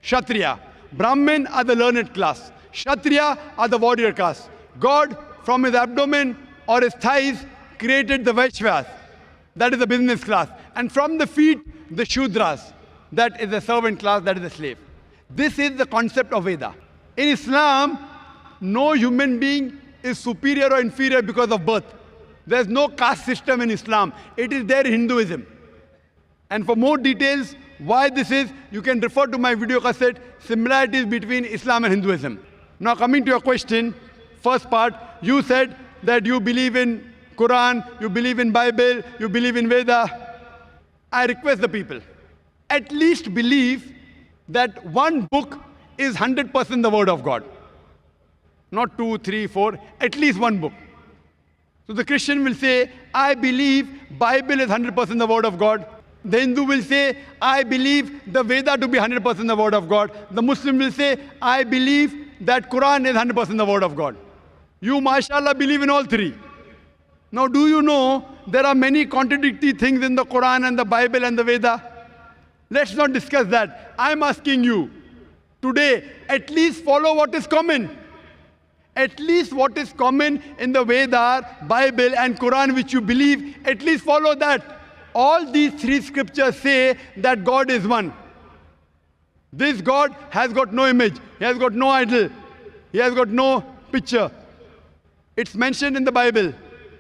Kshatriya. Brahmin are the learned class. Kshatriya are the warrior class. God, from his abdomen or his thighs, created the Vaishyas. That is the business class. And from the feet, the Shudras. That is the servant class, that is the slave. This is the concept of Veda. In Islam, no human being is superior or inferior because of birth. There is no caste system in Islam. It is there in Hinduism. And for more details, why this is, you can refer to my video cassette, Similarities Between Islam and Hinduism. Now coming to your question, first part, you said that you believe in Quran, you believe in Bible, you believe in Veda. I request the people, at least believe that one book is 100% the word of God. Not 2, 3, 4, at least one book. So the Christian will say, I believe Bible is 100% the word of God. The Hindu will say, I believe the Veda to be 100% the word of God. The Muslim will say, I believe that Quran is 100% the word of God. You, mashallah, believe in all three. Now, do you know there are many contradictory things in the Quran and the Bible and the Veda? Let's not discuss that. I'm asking you today, at least follow what is common. At least what is common in the Veda, Bible and Quran which you believe, at least follow that. All these three scriptures say that God is one. This God has got no image. He has got no idol. He has got no picture. It's mentioned in the Bible.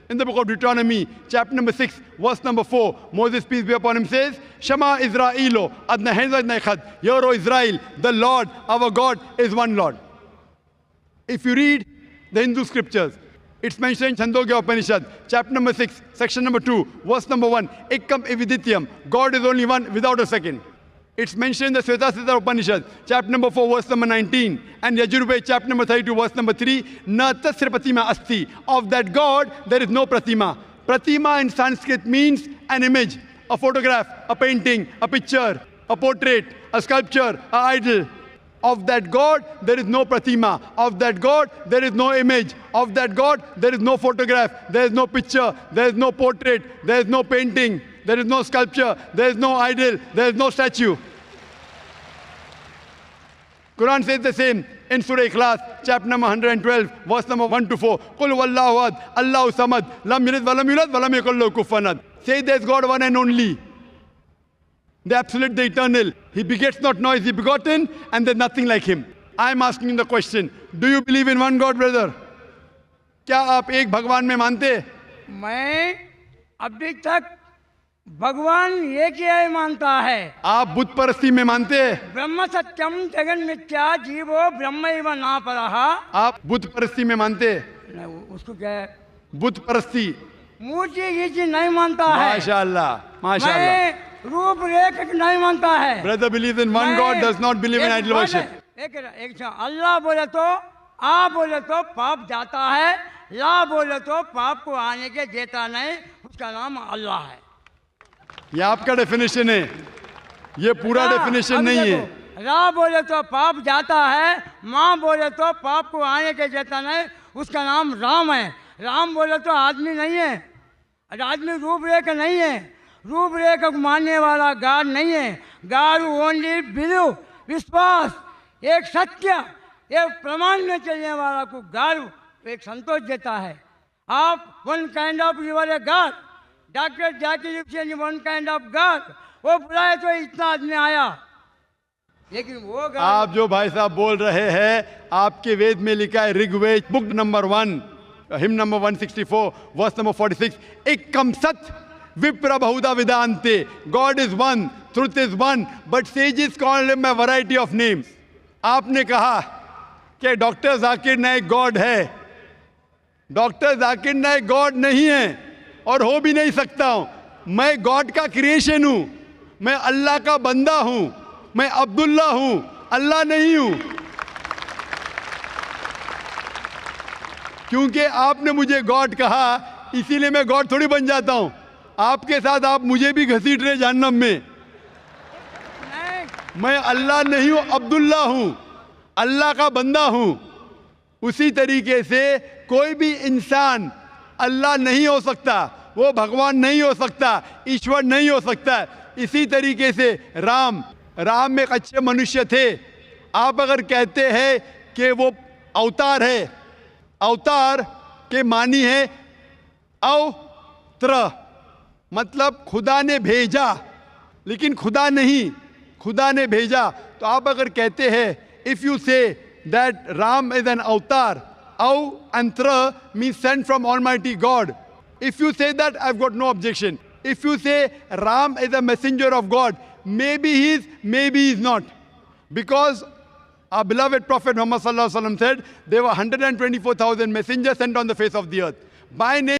In the book of Deuteronomy, chapter number 6, verse number 4, Moses, peace be upon him, says, Shema Israelo, Adna Hezad Nechad, Hear, O Israel, the Lord, our God, is one Lord. If you read the Hindu scriptures, it's mentioned in Chandogya Upanishad, chapter number 6, section number 2, verse number 1, Ekam Evidityam, God is only one without a second. It's mentioned in the Svetasita Upanishad, chapter number 4, verse number 19, and Yajurveda, chapter number 32, verse number 3, Na tasra pratima asti. Of that God, there is no pratima. Pratima in Sanskrit means an image, a photograph, a painting, a picture, a portrait, a sculpture, an idol. Of that God, there is no pratima. Of that God, there is no image. Of that God, there is no photograph. There is no picture. There is no portrait. There is no painting. There is no sculpture. There is no idol. There is no statue. Quran says the same in Surah Ikhlas, chapter number 112, verse number 1 to 4. Qul wallahu ahad, Allahu samad, lam yalid wa lam yulad wa lam yakul lahu kufuwan ahad. Say there's God one and only. The absolute, the eternal. He begets not, nor is he begotten, and there's nothing like him. I'm asking the question, do you believe in one God, brother? क्या आप एक भगवान में मानते? मैं अभी तक भगवान एक ही मानता है। आप बुत परस्ती में मानते? ब्रह्म सत्यम जगन मिथ्या जीवो ब्रह्मैव न परः। आप बुत परस्ती में मानते? उसको क्या है? बुत परस्ती, मूर्ति ये चीज नहीं मानता है। माशाअल्लाह, माशाअल्लाह। मैं रूप रेख नहीं मानता है। Brother believes in one God, does not believe in idol worship. एक अल्लाह बोले तो आ बोले तो पाप जाता है, ला बोले तो पाप को आने के देता नहीं, उसका नाम अल्लाह है। ये आपका डेफिनेशन है, ये पूरा डेफिनेशन नहीं है। रा बोले तो पाप जाता है, माँ बोले तो पाप को आने के देता नहीं, उसका नाम राम है। राम बोले तो आदमी नहीं है, आदमी रूपरेखा नहीं है, रूपरेखा को मानने वाला गॉड नहीं है। गॉड ओनली बिलीव, विश्वास, एक सत्य, एक प्रमाण में चलने वाला को गॉड एक संतोष देता है। आप one kind of your a god, doctor Zakir Hussain one kind of god, वो बुलाए तो इतना आदमी आया, लेकिन वो आप जो भाई साहब बोल रहे हैं, आपके वेद में लिखा है, Rigveda book number 1, hymn number 164, verse number 46, एकम सत विप्र बहुधा वेदांते, God is one, truth is one, but sages call him a variety of names. आपने कहा कि डॉक्टर जाकिर नाइक गॉड है। डॉक्टर जाकिर नाइक गॉड नहीं है और हो भी नहीं सकता हूं। मैं गॉड का क्रिएशन हूं, मैं अल्लाह का बंदा हूं, मैं अब्दुल्ला हूं, अल्लाह नहीं हूं। क्योंकि आपने मुझे गॉड कहा, इसीलिए मैं गॉड थोड़ी बन जाता हूं। आपके साथ आप मुझे भी घसीट रहे जहन्नम में। मैं अल्लाह नहीं हूं, अब्दुल्ला हूं, अल्लाह का बंदा हूं। उसी तरीके से कोई भी इंसान अल्लाह नहीं हो सकता, वो भगवान नहीं हो सकता, ईश्वर नहीं हो सकता। इसी तरीके से राम एक अच्छे मनुष्य थे, आप अगर कहते हैं कि वो अवतार है, अवतार के मानी है अवत्र, मतलब खुदा ने भेजा, लेकिन खुदा नहीं, खुदा ने भेजा। तो आप अगर कहते हैं, if you say that Ram is an अवतार, अव means sent from Almighty God. If you say that, I've got no objection. If you say Ram is a messenger of God, maybe he is, maybe he is not. Because our beloved Prophet Muhammad sallallahu alaihi wasallam said there were 124,000 messengers sent on the face of the earth. By name